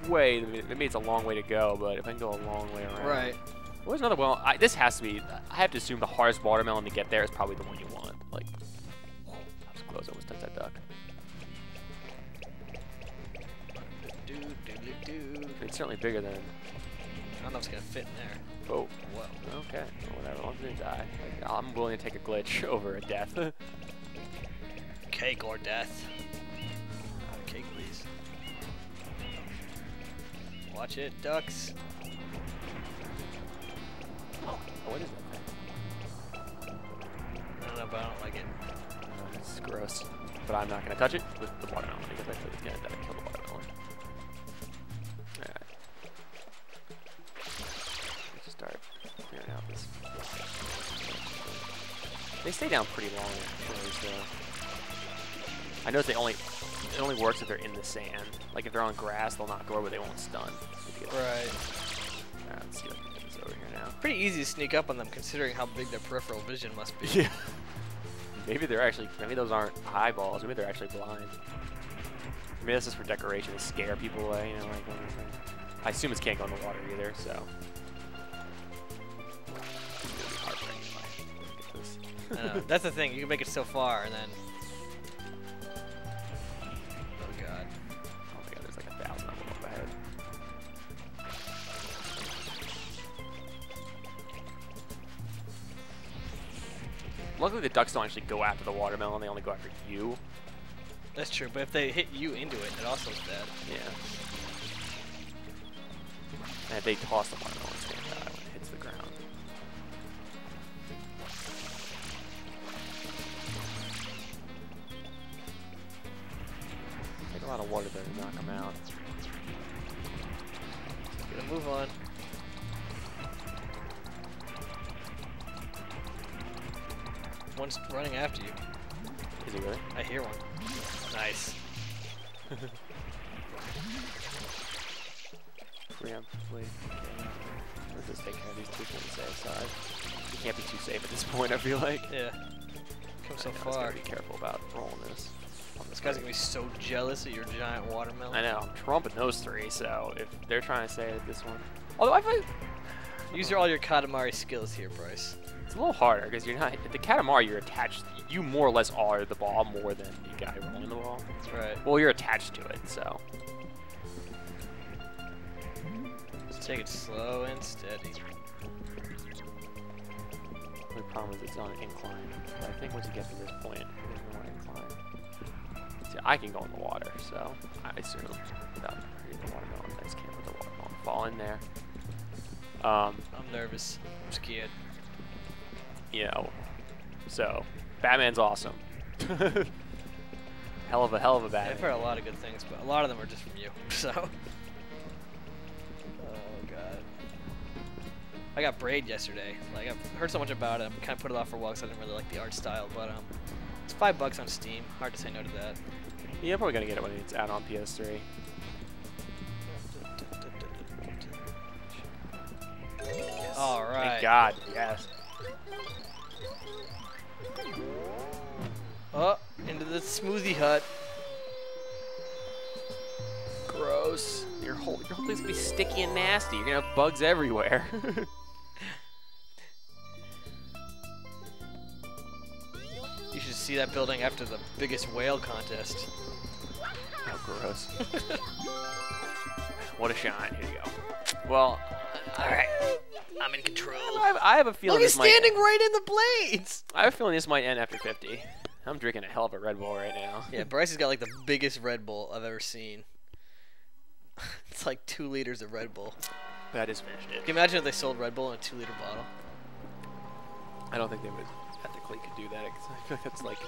way, maybe it's a long way to go, but if I can go a long way around. Right. What's another well? This has to be. I have to assume the hardest watermelon to get there is probably the one you want. Like, that was close. I almost touched that duck. It's certainly bigger than. I don't know if it's gonna fit in there. Oh. Whoa. Okay. Well, whatever. As long as they die. Like, I'm willing to take a glitch over a death. Cake or death. Cake, please. Watch it, ducks. Oh, what is that thing? I don't know, but I don't like it. It's gross. But I'm not going to touch it with the watermelon because I feel it's going to kill the watermelon. Alright. Let's just start figuring out this. They stay down pretty long actually, so. I notice it only works if they're in the sand. Like if they're on grass, they'll knock over, but they won't stun. Right. Alright, let's see what happens over here now. Pretty easy to sneak up on them considering how big their peripheral vision must be. Yeah. Maybe they're actually, maybe those aren't eyeballs. Maybe they're actually blind. Maybe that's just for decoration to scare people away, you know, like I assume it can't go in the water either, so. I know. That's the thing, you can make it so far and then. Oh god. Oh my god, there's like 1,000 of them up ahead. Luckily the ducks don't actually go after the watermelon, they only go after you. That's true, but if they hit you into it, it also is bad. Yeah. And if they toss the watermelon, it's gonna die when it hits the ground. Take a lot of water there to knock them out. Gonna move on. One's running after you. Is he really? I hear one. Nice. Preemptively. Let's just take care of these two from the safe side. You can't be too safe at this point, I feel like. Yeah. Come so I far. gotta be careful about rolling this. This guy's gonna be so jealous of your giant watermelon. I know, I'm trumping those three, so if they're trying to say this one. Although I feel Use all your Katamari skills here, Bryce. it's a little harder because you're not the Katamari. You're attached. You more or less are the ball more than the guy rolling the ball. Right. Well, you're attached to it, so. Just take it slow and steady. The problem is it's on an incline. But I think once you get to this point, there's no more incline. See, I can go in the water, so I assume without hitting the watermelon, I just can't let the watermelon fall in there. I'm nervous. I'm scared. You know, so Batman's awesome. hell of a Batman. I've heard a lot of good things, but a lot of them are just from you. So. Oh god. I got Braid yesterday. Like I've heard so much about it. I kind of put it off for a while because I didn't really like the art style, but it's $5 on Steam. Hard to say no to that. Yeah, I'm probably gonna get it when it's out on PS3. Yes. All right. Thank God. Yes. Oh, into the smoothie hut. Gross. Your whole thing's gonna be sticky and nasty. You're gonna have bugs everywhere. You should see that building after the biggest whale contest. Oh, gross. What a shine. Here you go. Well, Alright. I'm in control. I have a feeling Look, he's this might. standing right in the blades! I have a feeling this might end after 50. I'm drinking a hell of a Red Bull right now. Yeah, Bryce has got like the biggest Red Bull I've ever seen. It's like 2 liters of Red Bull. That is finished it. Can you imagine if they sold Red Bull in a 2-liter bottle? I don't think they would ethically could do that. 'Cause I feel like it's like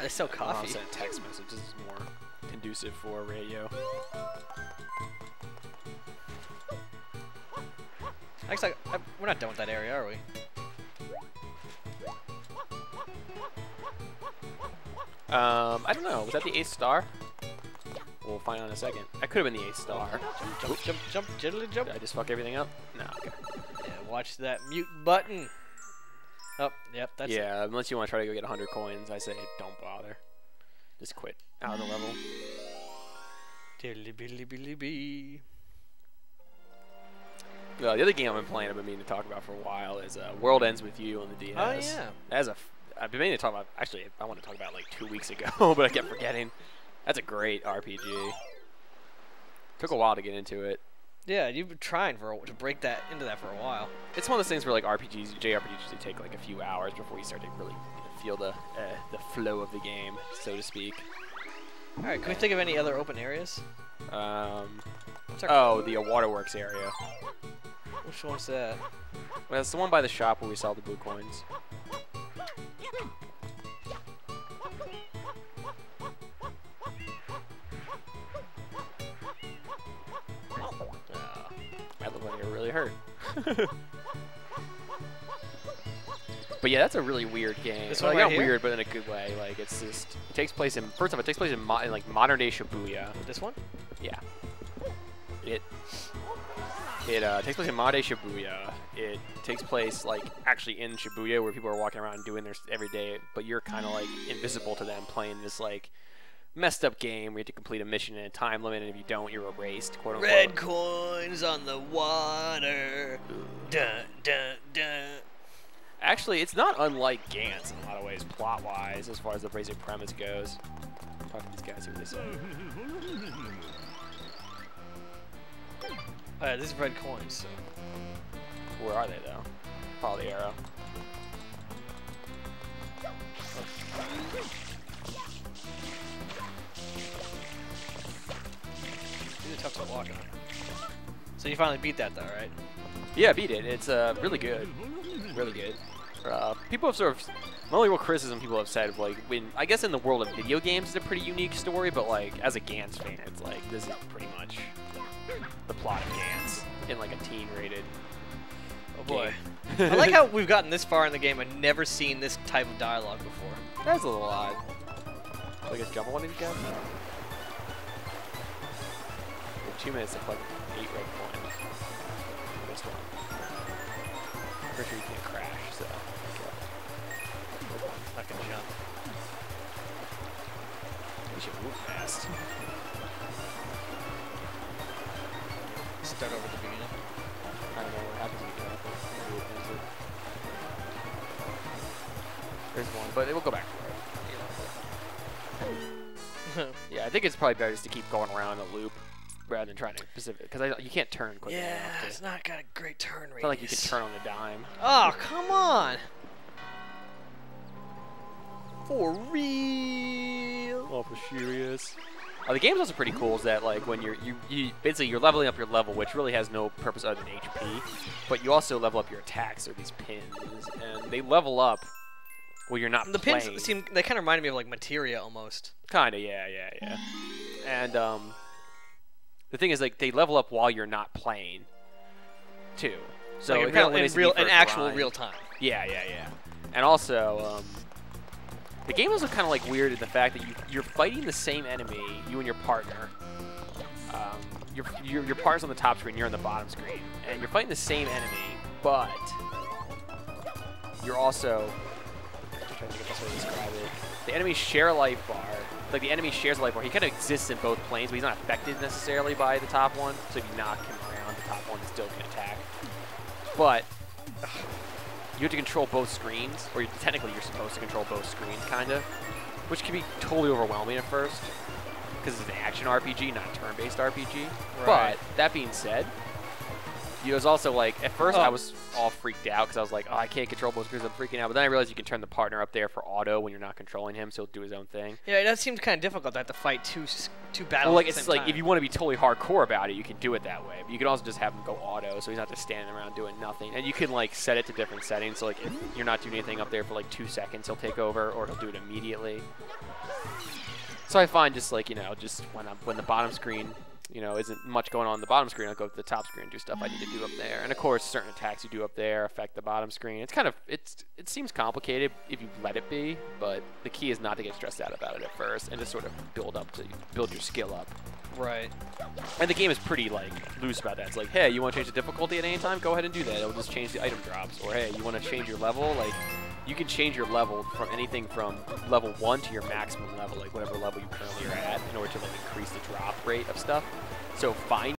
They sell coffee. send a text message. This is more conducive for radio. Actually, we're not done with that area, are we? I don't know. Was that the 8th star? We'll find out in a second. That could have been the 8th star. Jump, jiddly jump. Did I just fuck everything up? No. Okay. Yeah, watch that mute button. Oh, yep, that's it. Yeah, unless you want to try to go get 100 coins, I say don't bother. Just quit out of the level. The other game I've been playing, I've been meaning to talk about for a while, is World Ends With You on the DS. Oh yeah. I've been meaning to talk about. Actually, I wanted to talk about it like 2 weeks ago, but I kept forgetting. That's a great RPG. Took a while to get into it. Yeah, you've been trying to break that into that for a while. It's one of those things where like JRPGs usually take like a few hours before you start to really feel the flow of the game, so to speak. All right, can we think of any other open areas? The Waterworks area. Which one's that? Well, it's the one by the shop where we sell the blue coins. That looked like you're really hurt. But yeah, that's a really weird game. This Well, one right not here? weird, but in a good way. Like it takes place in like modern day Shibuya. This one? Yeah. It takes place in modern day Shibuya. It takes place like actually in Shibuya where people are walking around doing their every day, but you're kind of like invisible to them playing this like messed up game where you have to complete a mission in a time limit, and if you don't, you're erased, quote unquote. Red coins on the water. Dun dun dun. Actually, it's not unlike Gantz in a lot of ways, plot-wise, as far as the basic premise goes. Talk to these guys, see what they say. This is red coins. So. Where are they, though? Follow the arrow. These are tough to walk on. So you finally beat that, though, right? Yeah, I beat it. It's really good. Really good. People have sort of... My only real criticism people have said, like, I guess in the world of video games, it's a pretty unique story, but, like, as a Gantz fan, it's like, this is pretty much the plot of Gantz in, like, a teen-rated Oh, boy. game. I like how we've gotten this far in the game and never seen this type of dialogue before. That's a little odd. I guess jump on one of these guys? We have 2 minutes to collect 8 red coins. Missed one. Pretty sure you can't crash, so. Not gonna jump. We should move fast. Start over at the beginning. I don't know what happens when you do that. Maybe it does it. There's one, but it will go back for it. Yeah, I think it's probably better just to keep going around a loop rather than trying to specific, because you can't turn quickly Yeah, enough. it's not got a great turn radius. It's not like you can turn on a dime. Oh, come on! For real? Oh, for serious. The game's also pretty cool is that like when you basically you're leveling up your level, which really has no purpose other than HP, but you also level up your attacks or these pins, and they level up when you're not The playing. pins seem, they kind of remind me of like materia almost. Kinda, yeah. And the thing is, like, they level up while you're not playing, too. So like it kinda limits the need for in a actual grind. real time. Yeah. And also, the game is kind of like weird in the fact that you're fighting the same enemy, you and your partner. Your partner's on the top screen, you're on the bottom screen, and you're fighting the same enemy, but you're also. I'm trying to think of the best way to describe it. The enemies share a life bar. Like the enemy shares a life bar. He kind of exists in both planes, but he's not affected necessarily by the top one. So if you knock him around, the top one still can attack. But you have to control both screens, or technically you're supposed to control both screens, kind of, which can be totally overwhelming at first because it's an action RPG, not a turn-based RPG. Right. But that being said, it was also like, at first I was all freaked out because I was like, oh, I can't control both screens, I'm freaking out. But then I realized you can turn the partner up there for auto when you're not controlling him, so he'll do his own thing. Yeah, that seems kind of difficult to have to fight two battles Well, like, at the it's same like, time. if you want to be totally hardcore about it, you can do it that way. But you can also just have him go auto, so he's not just standing around doing nothing. And you can, like, set it to different settings. So, like, if you're not doing anything up there for, like, 2 seconds, he'll take over, or he'll do it immediately. So I find just, like, you know, just when the bottom screen, you know, isn't much going on the bottom screen, I'll go to the top screen and do stuff I need to do up there. And, of course, certain attacks you do up there affect the bottom screen. It's kind of, it seems complicated if you let it be, but the key is not to get stressed out about it at first and just sort of build your skill up. Right. And the game is pretty, like, loose about that. It's like, hey, you want to change the difficulty at any time? Go ahead and do that. It'll just change the item drops. Or, hey, you want to change your level? Like, you can change your level from anything from level 1 to your maximum level, like whatever level you currently are at, in order to like increase the drop rate of stuff. So find